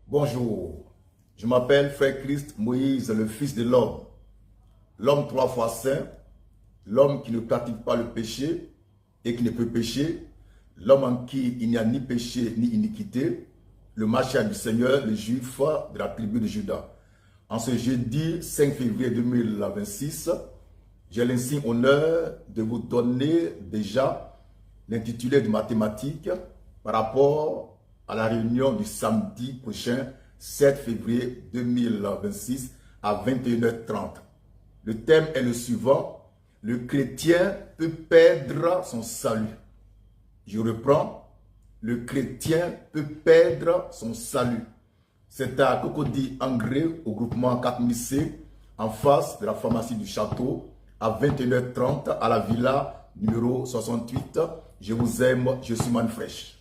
Bonjour, je m'appelle Frère Christ Moïse, le Fils de l'homme, l'homme 3 fois saint, l'homme qui ne pratique pas le péché et qui ne peut pécher, l'homme en qui il n'y a ni péché ni iniquité, le Mashiach du Seigneur, le juif de la tribu de Juda. En ce jeudi 5 février 2026, j'ai l'insigne honneur de vous donner déjà l'intitulé de mathématiques par rapport à la réunion du samedi prochain 7 février 2026 à 21h30. Le thème est le suivant: le chrétien peut perdre son salut. Je reprends: le chrétien peut perdre son salut. C'est à Cocody Angré, au groupement 4000C, en face de la pharmacie du château, à 21h30 à la villa numéro 68. Je vous aime, je suis Manfresh.